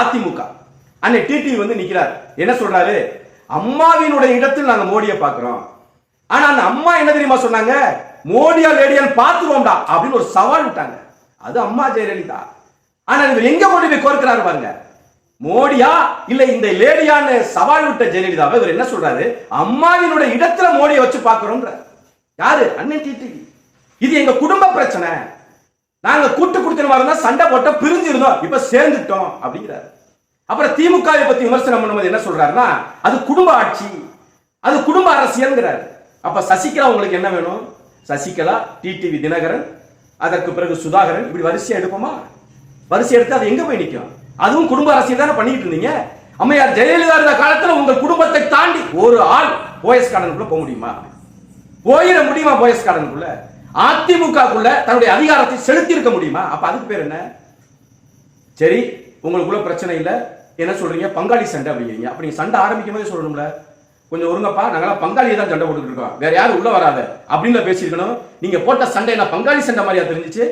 அதிமுக அன்னை டிடிவி வந்து நிக்கிறார். என்ன சொல்றாரு? அம்மாவினுடைய இடத்தில் நாங்க மோடியை பாக்குறோம். ஆனா அந்த அம்மா என்ன தெரியுமா சொன்னாங்க? மோடியா லேடியான்னு பாத்துருவோம்டா அப்படின்னு ஒரு சவால் விட்டாங்க. அது அம்மா ஜெயலலிதா. ஆனா இவர் எங்க கொண்டு போய் கோர்க்கிறாரு பாருங்க. மோடியா இல்ல இந்த லேடியான்னு சவால் விட்ட ஜெயலலிதாவை இவர் என்ன சொல்றாரு? அம்மாவினுடைய இடத்துல மோடியை வச்சு பாக்குறோம்ன்ற. யாரு? அண்ணன் டிடிவி. இது எங்க குடும்ப பிரச்சனை. நாங்க கூட்டு குடுத்தனமா இருந்தா சண்டை போட்ட பிரிஞ்சிருந்தோம், இப்ப சேர்ந்துட்டோம் அப்படிங்கிறாரு. அப்புறம் திமுகவை பத்தி விமர்சனம் பண்ணும்போது என்ன சொல்றாருன்னா, அது குடும்ப ஆட்சி, அது குடும்ப அரசியல்ங்கிறாரு. அப்ப சசிகலா உங்களுக்கு என்ன வேணும்? சசிகலா, டிடிவி தினகரன், அதற்கு பிறகு சுதாகரன், இப்படி வரிசையா எடுப்போமா? வரிசை எடுத்து அது எங்க போய் நிற்கும்? அதுவும் குடும்ப அரசியல் தானே பண்ணிட்டு இருந்தீங்க. அம்மையார் ஜெயலலிதா இருந்த காலத்துல உங்கள் குடும்பத்தை தாண்டி ஒரு ஆள் போயஸ் கார்டனுக்குள்ள போக முடியுமா? போயிட முடியுமா? போயஸ் கார்டனுக்குள்ள அதிமுகக்குள்ள தன்னுடைய அதிகாரத்தை செலுத்தி இருக்க முடியுமா? அப்ப அதுக்கு பேர் என்ன? சரி, உங்களுக்குள்ள பிரச்சனை இல்ல, என்ன சொல்றீங்க? பங்காளி சண்டை அப்படிங்கிறீங்க. அப்படி சண்டை ஆரம்பிக்கும் போதே சொல்லணும்ல, கொஞ்சம் ஒருங்கப்பா, நாங்களாம் பங்காளியை தான் சண்டை போட்டுட்டு இருக்கோம், வேற யாரும் உள்ள வராத அப்படின்னு பேசியிருக்கணும். நீங்க போட்ட சண்டை என்ன பங்காளி சண்டை மாதிரியா தெரிஞ்சிச்சு?